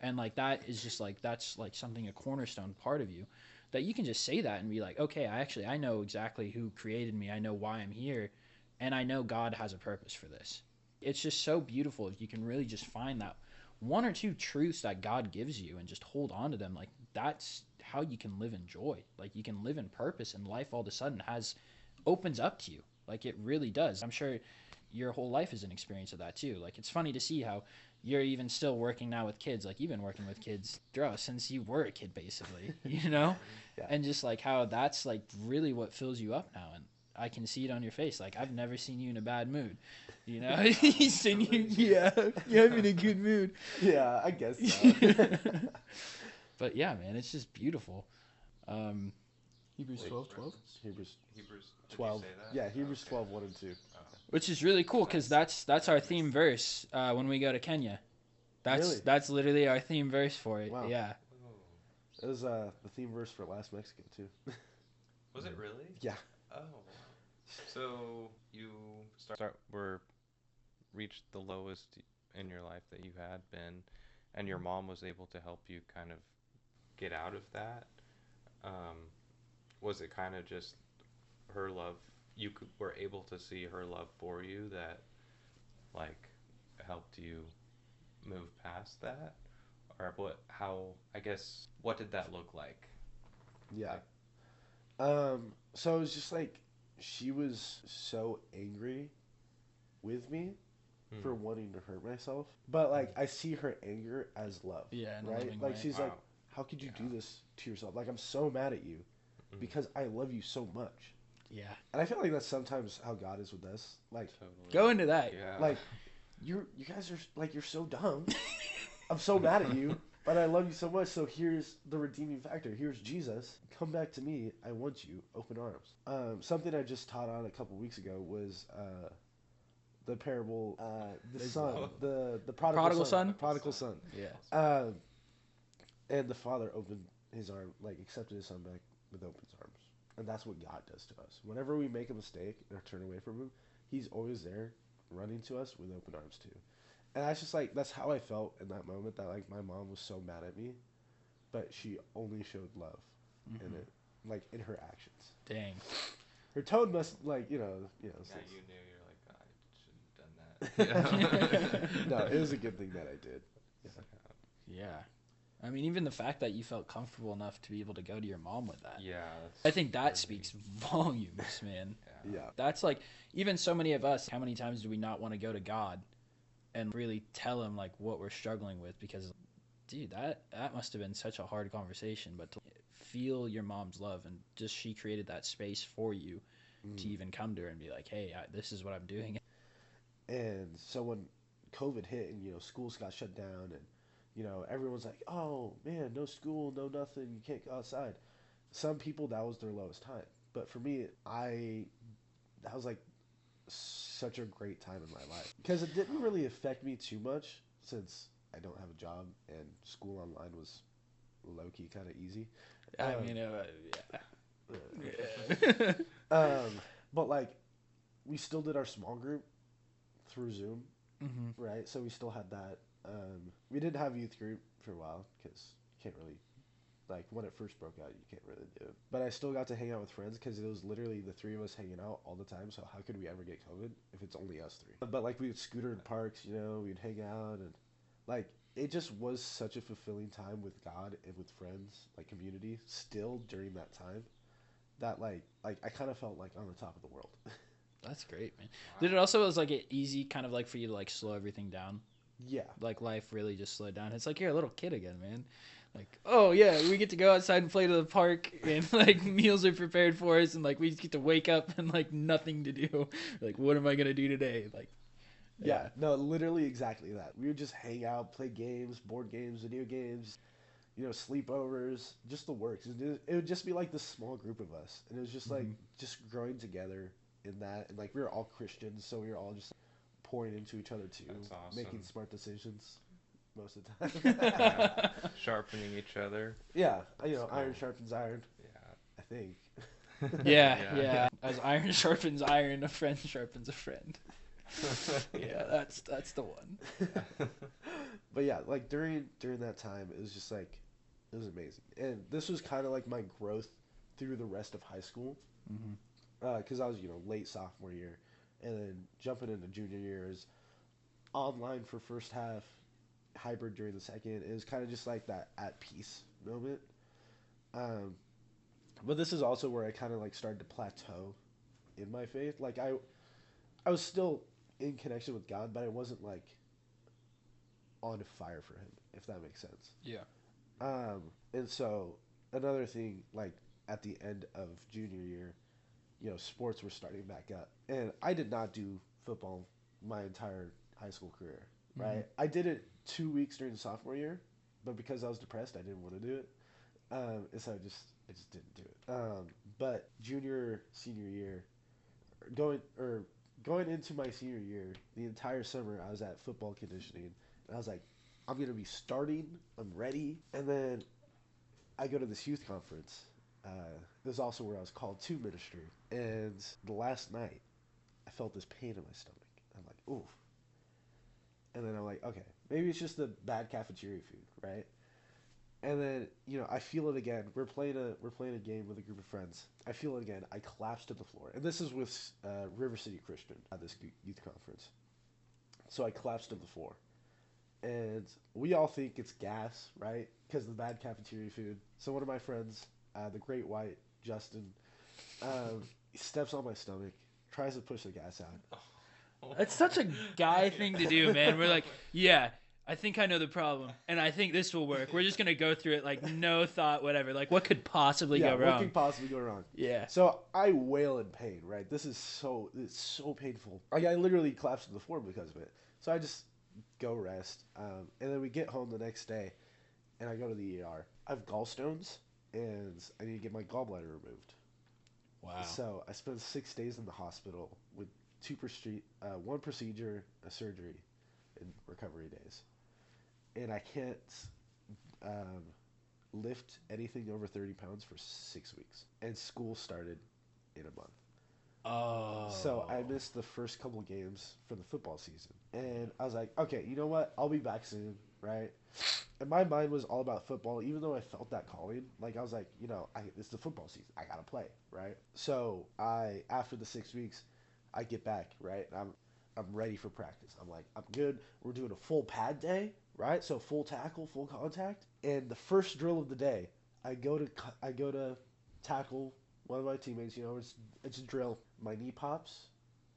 And like, that is just like, that's like something, a cornerstone part of you, that you can just say that and be like, okay, I know exactly who created me. I know why I'm here. And I know God has a purpose for this. It's just so beautiful if you can really just find that one or two truths that God gives you and just hold on to them. Like, that's how you can live in joy. Like, you can live in purpose, and life all of a sudden opens up to you. Like, it really does. I'm sure your whole life is an experience of that too. Like, it's funny to see how you're even still working now with kids. Like, you've been working with kids since you were a kid, basically, you know? Yeah. And just like how that's like really what fills you up now. And I can see it on your face. Like, I've never seen you in a bad mood, you know? He's seen you, I'm in a good mood. Yeah, I guess so. But yeah, man, it's just beautiful. Hebrews 12:12. Hebrews Hebrews 12. Did you say that? Yeah, Hebrews 12, 1 and 2. Which is really cool, because that's our theme verse when we go to Kenya. Really? That's literally our theme verse for it. Wow. Yeah. It was the theme verse for last Mexico, too. Was it really? Yeah. Oh, wow. So you reached the lowest in your life that you had been, and your mom was able to help you kind of get out of that. Was it kind of just her love? Were able to see her love for you that, like, helped you move past that, or what? How? I guess, what did that look like? Yeah. So it was just like, she was so angry with me for wanting to hurt myself. But like, I see her anger as love. Yeah, in a right? loving Like, way. she's Wow. like, how could you do this to yourself? Like, I'm so mad at you because I love you so much. Yeah. And I feel like that's sometimes how God is with us. Like, Totally. Go into that. Yeah. like you guys are like, you're so dumb. I'm so mad at you, but I love you so much. So here's the redeeming factor. Here's Jesus. Come back to me. I want you. Open arms. Something I just taught on a couple weeks ago was the parable, the son, the prodigal son. Prodigal son. Yeah. And the father opened his arm, like, accepted his son back with open arms. And that's what God does to us. Whenever we make a mistake or turn away from him, he's always there running to us with open arms too. And that's just like, that's how I felt in that moment, that like my mom was so mad at me, but she only showed love in it, like in her actions. Dang. Her tone must, like, you know. Yeah, you knew, you're like, I shouldn't have done that. No, it was a good thing that I did. Yeah. I mean, even the fact that you felt comfortable enough to be able to go to your mom with that. Yeah. I think that speaks volumes, man. Yeah. That's like, even so many of us, how many times do we not want to go to God and really tell him like what we're struggling with? Because, dude, that must have been such a hard conversation. But to feel your mom's love, and just she created that space for you to even come to her and be like, hey, this is what I'm doing. And so when COVID hit and, you know, schools got shut down and, you know, everyone's like, oh, man, no school, no nothing, you can't go outside. Some people, that was their lowest time. But for me, that was like such a great time in my life. Because it didn't really affect me too much, since I don't have a job and school online was low-key kind of easy. I mean, But like, we still did our small group through Zoom, right? So we still had that. We didn't have youth group for a while because you can't really, like, when it first broke out, you can't really do it. But I still got to hang out with friends because it was literally the three of us hanging out all the time. So how could we ever get COVID if it's only us three? But like, we would scooter in parks, you know, we'd hang out, and like, it just was such a fulfilling time with God and with friends, like community, still during that time, that like I kind of felt like on the top of the world. That's great, man. Did it also, was like an easy kind of like for you to like slow everything down? Yeah. Like, life really just slowed down. It's like you're a little kid again, man. Like, oh yeah, we get to go outside and play to the park, and like meals are prepared for us, and like we just get to wake up and like nothing to do. Like, what am I gonna do today? Like, yeah, no, literally exactly that. We would just hang out, play games, board games, video games. sleepovers, just the works. It would just be like this small group of us, and it was just like just growing together in that, and like we were all Christians, so we were all just pouring into each other too, That's awesome. making smart decisions most of the time. Yeah. Sharpening each other. Yeah, Cool. iron sharpens iron. Yeah. I think. Yeah. As iron sharpens iron, a friend sharpens a friend. Yeah, that's the one. But yeah, like during that time, it was just like it was amazing, and this was kind of like my growth through the rest of high school, because I was late sophomore year, and then jumping into junior year is online for first half, hybrid during the second. It was kind of just like that at peace moment. But this is also where I kind of like started to plateau in my faith. Like I was still in connection with God, but I wasn't like on fire for Him, if that makes sense. Yeah. And so another thing, like at the end of junior year, sports were starting back up, and I did not do football my entire high school career. Right, I did it 2 weeks during the sophomore year, but because I was depressed, I didn't want to do it. And so I just didn't do it. But senior year, going into my senior year, the entire summer I was at football conditioning, and I was like, I'm gonna be starting. I'm ready. And then I go to this youth conference. This is also where I was called to ministry. And the last night, I felt this pain in my stomach. I'm like, ooh. And then I'm like, okay, maybe it's just the bad cafeteria food, right? And then I feel it again. We're playing a game with a group of friends. I feel it again. I collapse to the floor, and this is with River City Christian at this youth conference. So I collapse to the floor, and we all think it's gas, right? Because of the bad cafeteria food. So one of my friends, the Great White Justin, he steps on my stomach, tries to push the gas out. That's such a guy thing to do, man. We're like, yeah, I think I know the problem, and I think this will work. We're just going to go through it like no thought, whatever. Like, what could possibly go wrong? What could possibly go wrong? Yeah. So I wail in pain, right? It's so painful. Like, I literally collapsed to the floor because of it. So I just go rest. And then we get home the next day, and I go to the ER. I have gallstones, and I need to get my gallbladder removed. Wow. So I spent 6 days in the hospital with one procedure, a surgery, and recovery days. And I can't lift anything over 30 pounds for 6 weeks. And school started in a month. Oh. So I missed the first couple games for the football season. And I was like, okay, you know what? I'll be back soon, right? And my mind was all about football, even though I felt that calling. Like, I was like, it's the football season. I got to play, right? So after the 6 weeks, I get back, right? I'm ready for practice. I'm like, I'm good. We're doing a full pad day, right? So full tackle, full contact. And the first drill of the day, I go to tackle one of my teammates. It's a drill. My knee pops,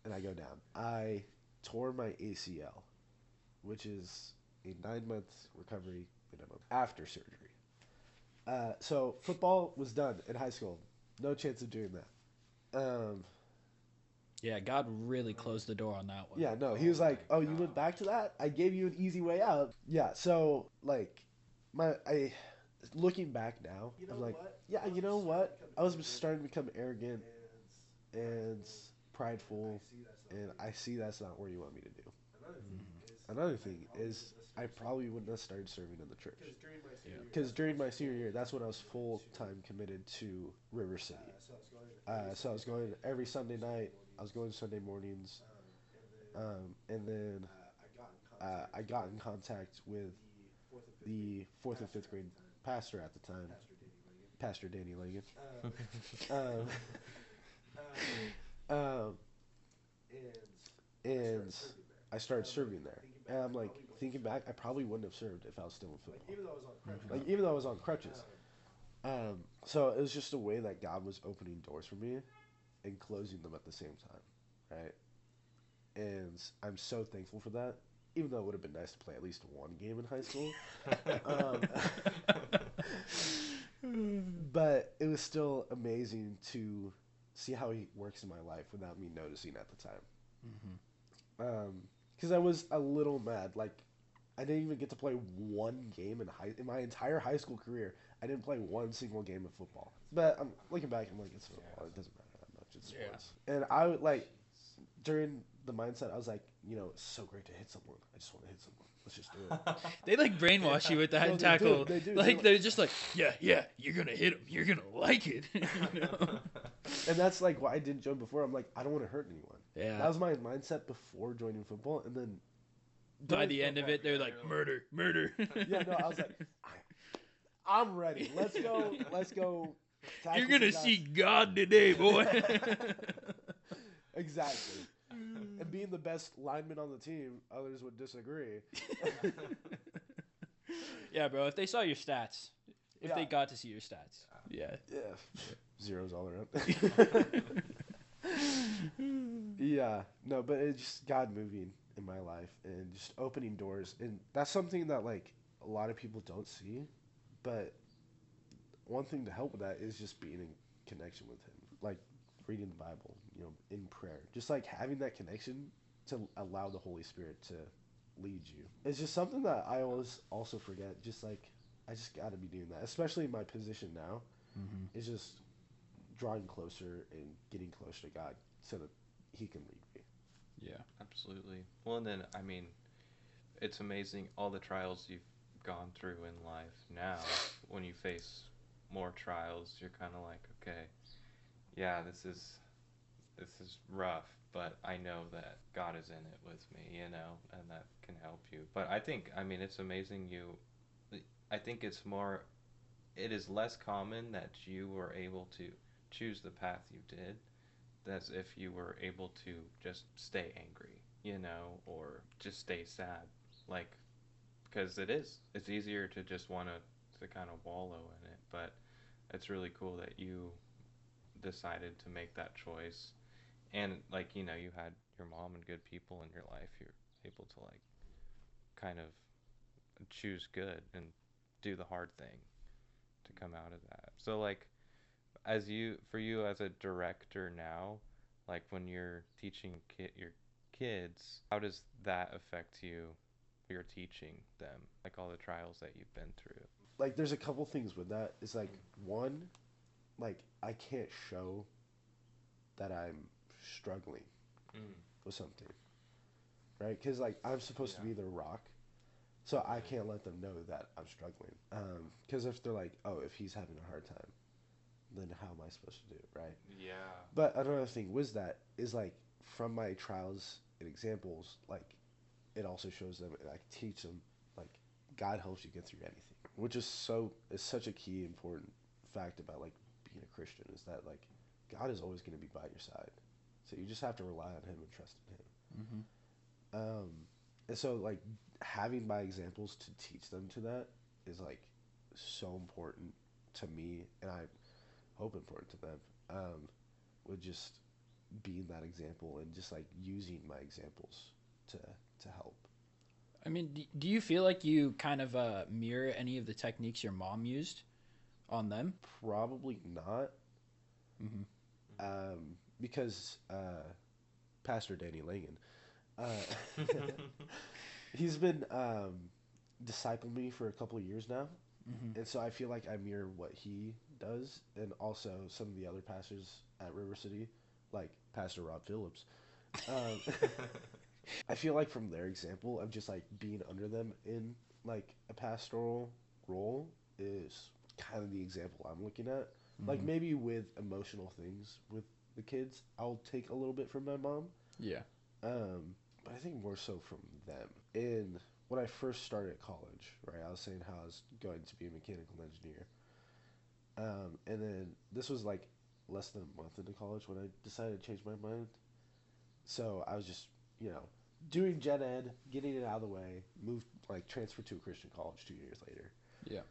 and I go down. I tore my ACL, which is a 9-month recovery minimum after surgery. So football was done in high school. No chance of doing that. Yeah, God really closed the door on that one. Yeah, no, he was like, "Oh, you went back to that? I gave you an easy way out." Yeah, so like, looking back now, I'm like, yeah, you know what? I was starting to become arrogant and prideful, and I see that's not where you want me to do. Another thing is, I probably wouldn't have started serving in the church. Because during my senior year, that's when I was full-time committed to River City. So I was going every Sunday night. I was going Sunday mornings. And then I got in contact with the 4th and 5th grade pastor at the time, Pastor Danny Langan. And I started serving there. And I'm like, thinking back, I probably wouldn't have served if I was still in football. Even though I was on crutches. So it was just a way that God was opening doors for me and closing them at the same time, right? And I'm so thankful for that, even though it would have been nice to play at least one game in high school. But it was still amazing to see how he works in my life without me noticing at the time. Because I was a little mad. Like, I didn't even get to play one game in my entire high school career. I didn't play one single game of football. But I'm looking back, I'm like, it's football. It doesn't matter that much. It's sports. And I would like during the mindset, I was like, it's so great to hit someone. I just want to hit someone. Let's just do it. They like brainwash you with that No, tackle. They do. Like they're just like, yeah, you're gonna hit him. You're gonna like it. And that's like why I didn't join before. I'm like, I don't want to hurt anyone. Yeah. That was my mindset before joining football, and then by the end of it, they're like, murder. Yeah, no, I was like, I'm ready. Let's go. You're gonna see God today, boy. Exactly. And being the best lineman on the team, others would disagree. Yeah, bro. If they saw your stats, if they got to see your stats, yeah, zeros all around. Yeah, no, but it's just God moving in my life and just opening doors, and that's something that like a lot of people don't see. But one thing to help with that is just being in connection with Him, like reading the Bible, in prayer, just like having that connection to allow the Holy Spirit to lead you. It's just something that I always also forget. Just like I just got to be doing that, especially in my position now. Mm-hmm. It's just drawing closer and getting closer to God so that He can lead me. Yeah, absolutely. Well, and then I mean, it's amazing all the trials you've gone through in life. Now, when you face more trials, you're kind of like, okay, yeah, this is rough, but I know that God is in it with me, and that can help you. But I think, I mean, it's amazing I think it is less common that you were able to choose the path you did, as if you were able to just stay angry, or just stay sad, like, because it's easier to just want to kind of wallow in it, but it's really cool that you decided to make that choice. And like, you had your mom and good people in your life. You're able to like kind of choose good and do the hard thing to come out of that. So like, for you as a director now, like when you're teaching your kids, how does that affect you? You're teaching them, like all the trials that you've been through. Like there's a couple things with that. It's like one, like I can't show that I'm struggling with something, right? Because like I'm supposed to be their rock, so I can't let them know that I'm struggling. Because if they're like, oh, if he's having a hard time, then how am I supposed to do it, right? Yeah. But another thing with that is like from my trials and examples, like it also shows them, and I teach them like God helps you get through anything, which is such a key important fact about like being a Christian, is that like God is always going to be by your side. So you just have to rely on Him and trust in Him. Mm-hmm. And so like having my examples to teach them to that is like so important to me, and I hope important to them. With just being that example and just like using my examples to help. I mean, do you feel like you kind of mirror any of the techniques your mom used on them? Probably not. Mm-hmm. Because Pastor Danny Langan, he's been discipling me for a couple of years now, and so I feel like I mirror what he does, and also some of the other pastors at River City, like Pastor Rob Phillips. I feel like from their example of just like being under them in like a pastoral role is kind of the example I'm looking at. Like maybe with emotional things with the kids, I'll take a little bit from my mom. Yeah. But I think more so from them. And when I first started at college, right, I was saying how I was going to be a mechanical engineer. And then this was like less than a month into college when I decided to change my mind. So I was just, doing gen ed, getting it out of the way, transferred to a Christian college 2 years later. Yeah.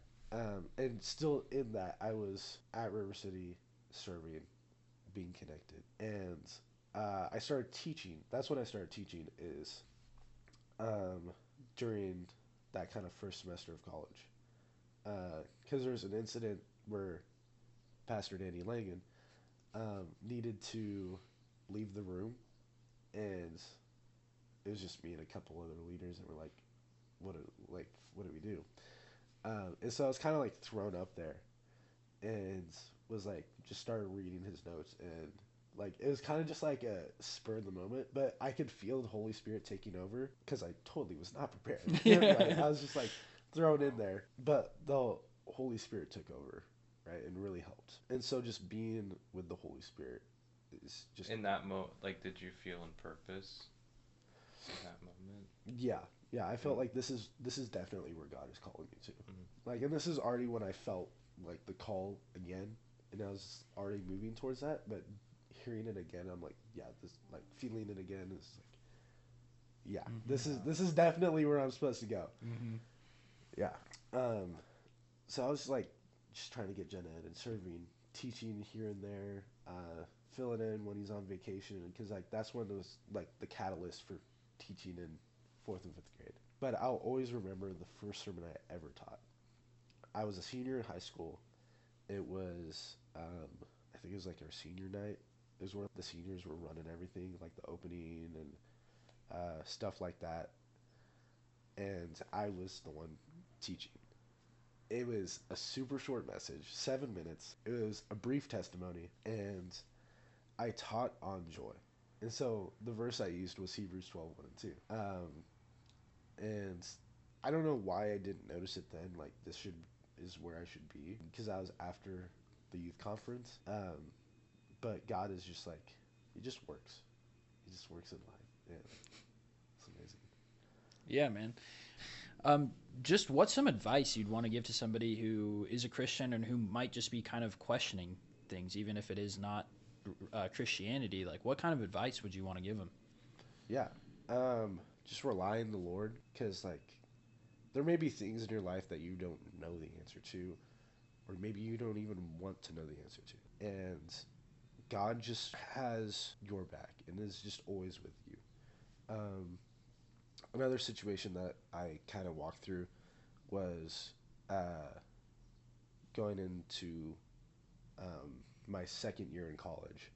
And still in that, I was at River City serving, being connected. And I started teaching. That's when I started teaching, is during that kind of first semester of college. Because there was an incident where Pastor Danny Langan needed to leave the room, and it was just me and a couple other leaders, and we're like, what do we do? And so I was kind of like thrown up there, and was like just started reading his notes, and like it was kind of just like a spur of the moment, but I could feel the Holy Spirit taking over because I totally was not prepared. Like, I was just like thrown in there, but the Holy Spirit took over, right, and really helped. And so just being with the Holy Spirit is just In that like, did you feel in purpose in that moment? yeah. I felt like this is definitely where God is calling me to. Like, and this is already when I felt like the call again, and I was already moving towards that, but hearing it again, I'm like, yeah, this, like, feeling it again is like, yeah, this is definitely where I'm supposed to go. Yeah. So I was like just trying to get gen ed and serving, teaching here and there, filling in when he's on vacation, because like that's when it was like the catalyst for teaching in 4th and 5th grade. But I'll always remember the first sermon I ever taught. I was a senior in high school. It was, I think it was like our senior night. It was where the seniors were running everything, like the opening and stuff like that. And I was the one teaching. It was a super short message, 7 minutes. It was a brief testimony, and I taught on joy. And so the verse I used was Hebrews 12, 1 and 2. And I don't know why I didn't notice it then, like is where I should be, because I was after the youth conference. But God is just like, he just works. He just works in life. Yeah. It's amazing. Yeah, man. Just what's some advice you'd want to give to somebody who is a Christian and who might just be kind of questioning things, even if it is not Christianity? Like, what kind of advice would you want to give them? Yeah. Just rely on the Lord, because like there may be things in your life that you don't know the answer to, or maybe you don't even want to know the answer to. And God just has your back and is just always with you. Another situation that I kind of walked through was going into my second year in college.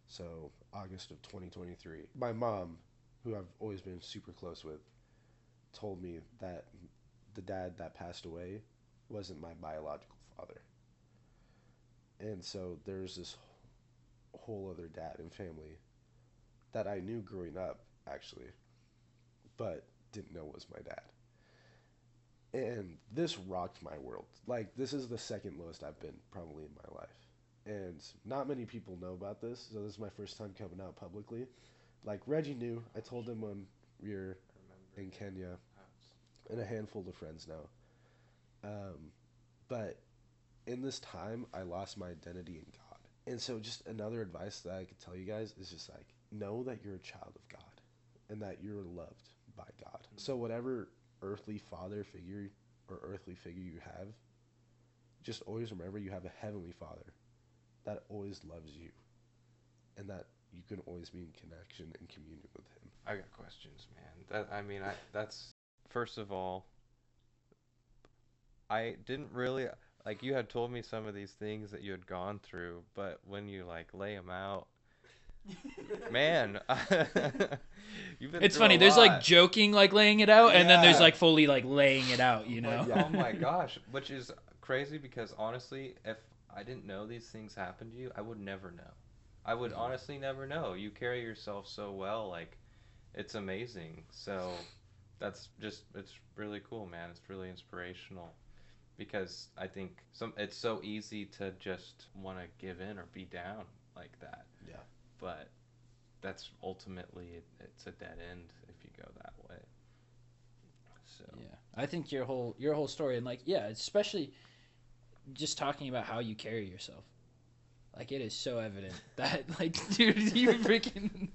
So August of 2023. My mom, who I've always been super close with, told me that the dad that passed away wasn't my biological father. And so there's this whole other dad and family that I knew growing up, actually, but didn't know was my dad. And this rocked my world. Like, this is the second lowest I've been probably in my life. And not many people know about this, so this is my first time coming out publicly. Like, Reggie knew. I told him when we were in Kenya, and a handful of friends now. But in this time, I lost my identity in God. And so just another advice that I could tell you guys is just like, know that you're a child of God and that you're loved by God. So whatever earthly father figure or earthly figure you have, just always remember you have a heavenly Father that always loves you and that you can always be in connection and communion with him. I got questions, man. That's first of all, I didn't really, like, you had told me some of these things that you had gone through, but when you like lay them out, man, you've been It's through funny. a There's lot. like joking, like laying it out, and then there's Yeah. like fully like laying it out. You know? Like, oh my gosh, which is crazy because honestly, if I didn't know these things happened to you, I would never know. I would honestly never know. You carry yourself so well, like, it's amazing. So that's just, it's really cool, man. It's really inspirational because I think it's so easy to just want to give in or be down like that. Yeah. But that's ultimately, it's a dead end if you go that way. So Yeah, I think your whole story, and like, yeah, especially just talking about how you carry yourself. Like, it is so evident that, like, dude, you freaking,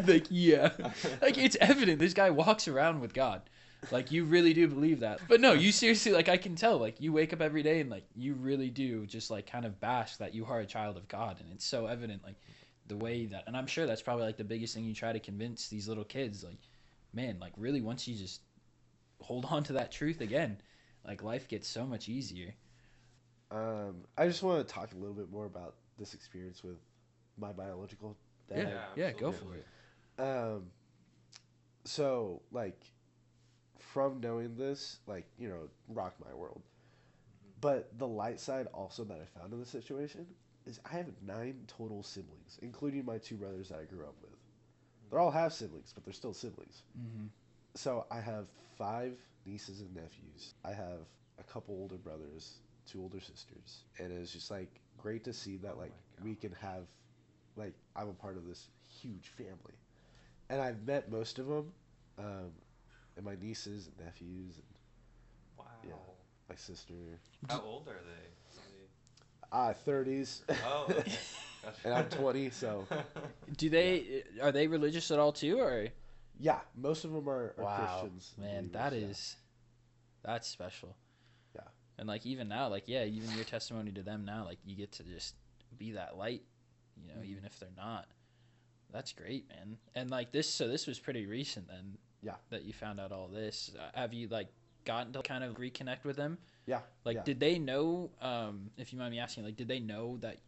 like, yeah. Like, it's evident this guy walks around with God. Like, you really do believe that. But no, you seriously, like, I can tell, like, you wake up every day and, like, you really do just, like, kind of bash that you are a child of God. And it's so evident, like, the way that, and I'm sure that's probably, like, the biggest thing you try to convince these little kids. Like, man, like, really, once you just hold on to that truth again, like, life gets so much easier. I just want to talk a little bit more about this experience with my biological dad. Yeah, go for it. So, like, from knowing this, like, rocked my world. But the light side also that I found in the situation is I have 9 total siblings, including my 2 brothers that I grew up with. They're all half siblings, but they're still siblings. Mm-hmm. So I have 5 nieces and nephews. I have a couple older brothers, 2 older sisters, and it's just like great to see that like we can have, like, I'm a part of this huge family, and I've met most of them, and my nieces and nephews, and Wow. yeah, my sister. How old are they? 30s. Oh, okay. And I'm 20, so Are they religious at all too, or? yeah, most of them are Wow, Christians. man, believers, that's special. Yeah. And like even now, like even your testimony to them now, like you get to just be that light, even if they're not. That's great, man. And like this was pretty recent then. Yeah. That you found out all this. Have you like gotten to kind of reconnect with them? Yeah. Like, yeah. did they know? If you mind me asking, like, did they know that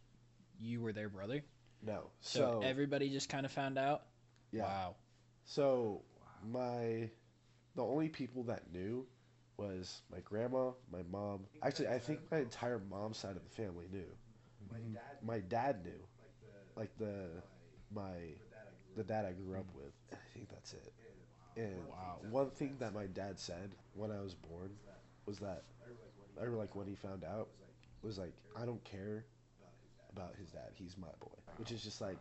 you were their brother? No. So everybody just kind of found out. Yeah. Wow. So the only people that knew was my grandma, my mom. Actually, I think my entire mom's side of the family knew. My dad knew, like the dad I grew up with. I think that's it. And one thing that my dad said when I was born was that, or like when he found out, was like, I don't care about his dad. He's my boy. Which is just like.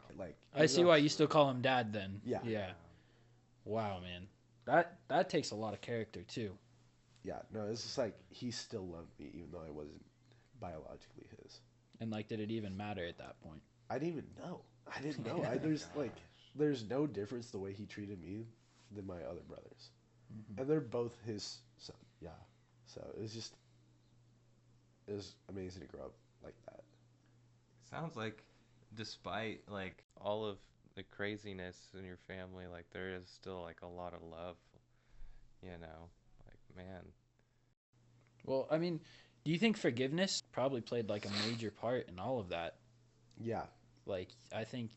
I see why you still call him dad then. Yeah. Yeah. Wow, man. That takes a lot of character too. Yeah, no, it's just like he still loved me even though I wasn't biologically his. And like, did it even matter at that point? I didn't even know. I didn't know. There's no difference the way he treated me than my other brothers, and they're both his son. Yeah, so it was amazing to grow up like that. Sounds like, despite like all of the craziness in your family, like there is still like a lot of love. Like, man. Well, I mean, do you think forgiveness probably played like a major part in all of that? Yeah. Like, I think,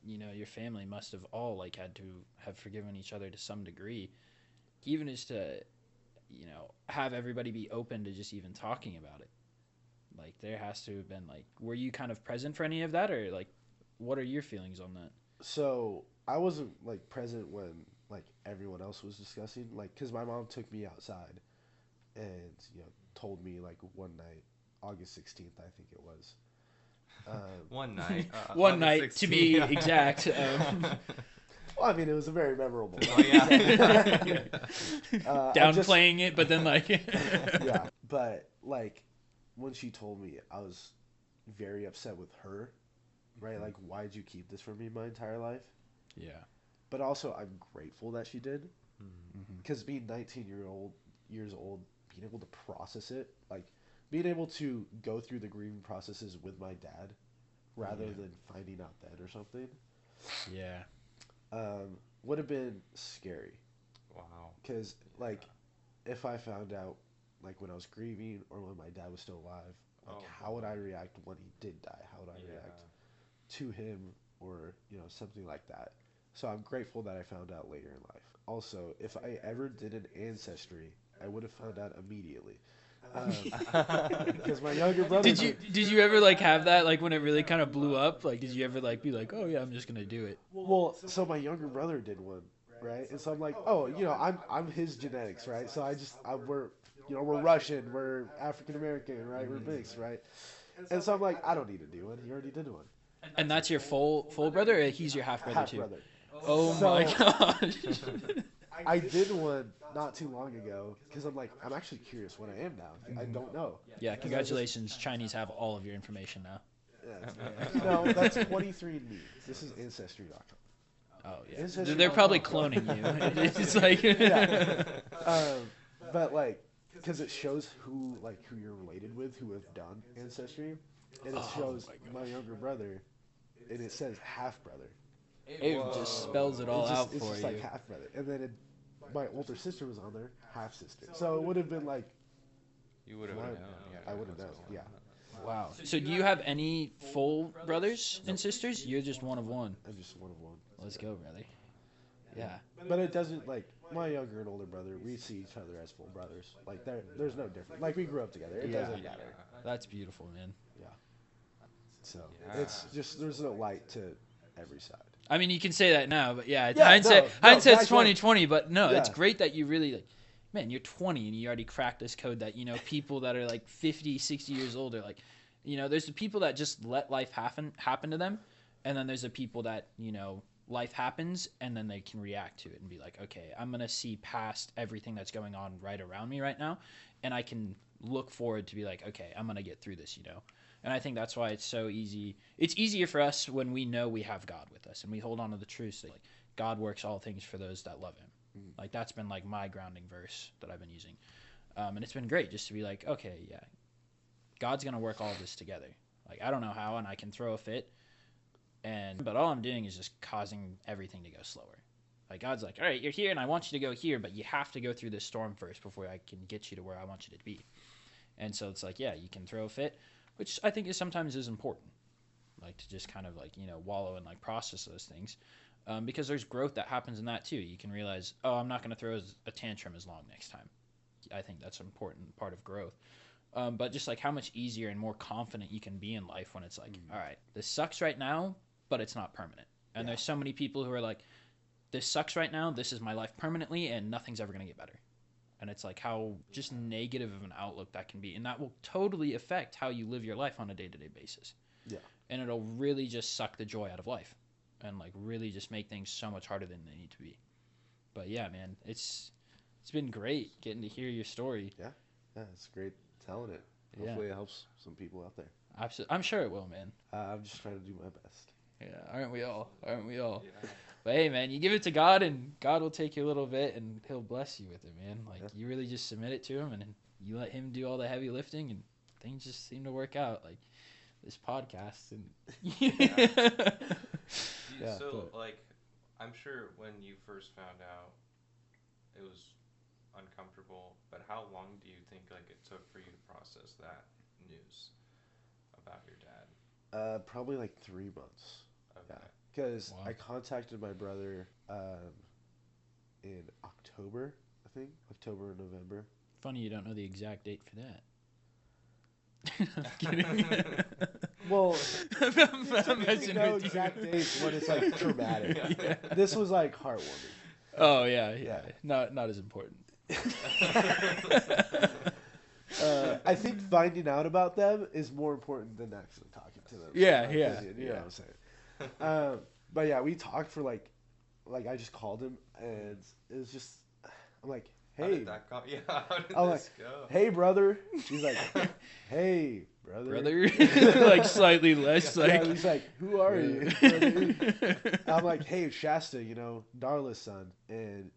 your family must have all like had to have forgiven each other to some degree, even just to, have everybody be open to just even talking about it. Like, there has to have been like, were you kind of present for any of that, or like, what are your feelings on that? So I wasn't like present when like everyone else was discussing, like, because my mom took me outside and told me like one night, August 16th, I think it was. One night. One night 16th. To be exact. Well, I mean, it was a very memorable. Oh, yeah. Downplaying it, but then like. Yeah, but like when she told me, I was very upset with her. Right, like, why'd you keep this from me my entire life? Yeah. But also, I'm grateful that she did, because being 19 years old, being able to process it, like being able to go through the grieving processes with my dad, rather than finding out then or something. Yeah. Would have been scary. Wow. Because like, if I found out like when I was grieving or when my dad was still alive, like how would I react when he did die? How would I react to him, or something like that? So I'm grateful that I found out later in life. Also, if I ever did an ancestry, I would have found out immediately, because my younger brother. Did you ever like have that like when it really kind of blew up? Like, did you ever like be like, oh yeah, I'm just gonna do it? Well, so my younger brother did one, right? And so I'm like, oh, I'm his genetics, right? So we're Russian, we're African American, right? We're mixed, right? And so I'm like, I don't need to do one. He already did one. And that's your full brother, or he's your half brother too? Brother. Oh my gosh. I did one not too long ago because I'm actually curious what I am now. I don't know. Yeah, congratulations. Chinese have all of your information now. Yeah, no, that's 23andMe. This is Ancestry.com. Oh yeah, they're probably cloning you. It's like, but like, because it shows who you're related with, who have done Ancestry, and it shows my younger brother, and it says half brother. It just spells it all out for you. It's just like half brother, and then my older sister was on there, half sister. So it would have been like. You would have known. I would have known. Yeah. Wow. So do you have any full brothers and sisters? You're just one of one. I'm just one of one. Let's go, brother. Yeah. But it doesn't my younger and older brother, we see each other as full brothers. Like there's no difference. Like we grew up together. It doesn't matter. That's beautiful, man. Yeah. So Yeah. it's just there's no light to every side. I mean, you can say that now, but yeah, Yeah, hindsight's back 2020. But no, Yeah. it's great that you really like. Man, you're 20 and you already cracked this code that, people that are like 50, 60 years old are like, there's the people that just let life happen to them. And then there's the people that, life happens and then they can react to it and be like, okay, I'm going to see past everything that's going on right around me right now. And I can look forward to be like, okay, I'm going to get through this, And I think that's why it's so easy. It's easier for us when we know we have God with us and we hold on to the truth that like, God works all things for those that love him. Like that's been like my grounding verse that I've been using. And it's been great just to be like, okay, yeah, God's going to work all of this together. Like, I don't know how, and I can throw a fit. But all I'm doing is just causing everything to go slower. Like God's like, all right, you're here and I want you to go here, but you have to go through this storm first before I can get you to where I want you to be. And so it's like, yeah, you can throw a fit, which I think sometimes is important. Like to just kind of like, wallow and like process those things. Because there's growth that happens in that too. You can realize, oh, I'm not going to throw a tantrum as long next time. I think that's an important part of growth. But just like how much easier and more confident you can be in life when it's like, all right, this sucks right now, but it's not permanent. And there's so many people who are like, this sucks right now, this is my life permanently, and nothing's ever going to get better. And it's like how just negative of an outlook that can be. And that will totally affect how you live your life on a day-to-day basis. Yeah. And it'll really just suck the joy out of life. And like really just make things so much harder than they need to be. But yeah, man, it's been great getting to hear your story. Yeah, it's great telling it. Hopefully it helps some people out there. Absolutely, I'm sure it will, man. I'm just trying to do my best. Yeah, aren't we all? Yeah. But hey, man, you give it to God, and God will take you a little bit, and He'll bless you with it, man. Like you really just submit it to Him, and you let Him do all the heavy lifting, and things just seem to work out. Like this podcast, and like, I'm sure when you first found out, it was uncomfortable. But how long do you think like it took for you to process that news about your dad? Probably like 3 months. Okay. Yeah, because Wow. I contacted my brother in October, I think, October or November. funny you don't know the exact date for that. I'm kidding. Well, I'm messing no with you. exact dates when it's like traumatic. Yeah. This was like heartwarming. Oh yeah. Not as important. I think finding out about them is more important than actually talking to them. Yeah. You know what I'm saying. But yeah, we talked for like I just called him and it was just I'm like, How hey, did that go? Yeah, how did I'm this go? hey brother. He's like, hey brother. Like slightly less like. Yeah, he's like, who are you? Brother? I'm like, hey Shasta, Darla's son, and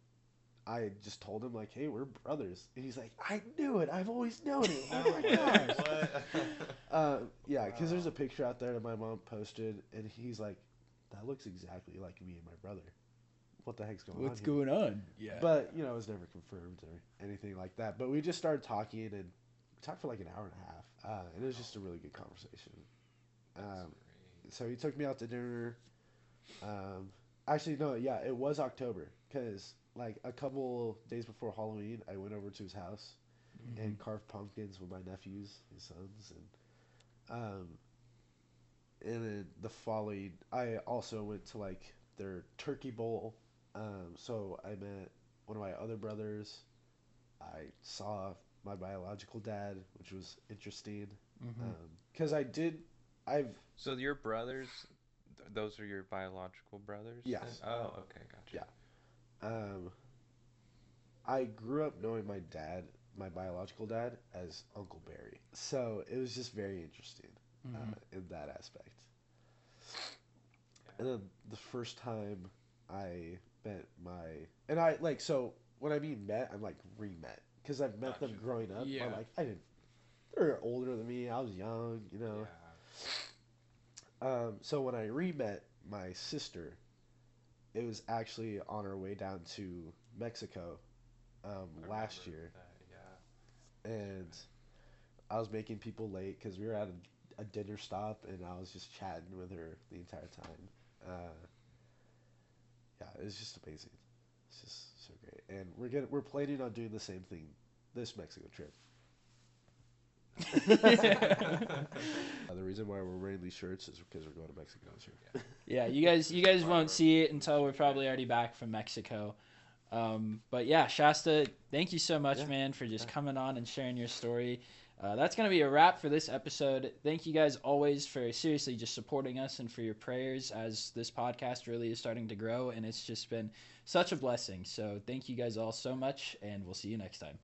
I just told him like, hey, we're brothers, and he's like, I knew it. I've always known it. Oh my gosh. What? Yeah, because there's a picture out there that my mom posted, and he's like, that looks exactly like me and my brother. What the heck's going on? What's here? going on? Yeah. But it was never confirmed or anything like that. But we just started talking, and we talked for like an hour and a half, and it was just a really good conversation. So he took me out to dinner. Actually, no, yeah, it was October because like a couple days before Halloween, I went over to his house and carved pumpkins with my nephews, his sons, and then the following, I also went to like their turkey bowl. So I met one of my other brothers. I saw my biological dad, which was interesting. Because So your brothers, those are your biological brothers? Yes. Oh, okay, gotcha. Yeah. I grew up knowing my dad, my biological dad, as Uncle Barry. So it was just very interesting in that aspect. And then the first time I met so when I mean met, I'm like re-met. Because I've met them growing up. Yeah. But like, they're older than me. I was young, Yeah. So when I re-met my sister, it was actually on our way down to Mexico last year. Yeah. And I was making people late because we were at a dinner stop, and I was just chatting with her the entire time. Yeah, it was just amazing. It's just so great. And we're planning on doing the same thing this Mexico trip. The reason why we're wearing these shirts is because we're going to Mexico this year. Yeah, you guys won't see it until we're probably already back from Mexico. But yeah, Shasta, thank you so much, man, for just coming on and sharing your story. That's going to be a wrap for this episode. Thank you guys always for seriously just supporting us and for your prayers as this podcast really is starting to grow, and it's just been such a blessing. So thank you guys all so much, and we'll see you next time.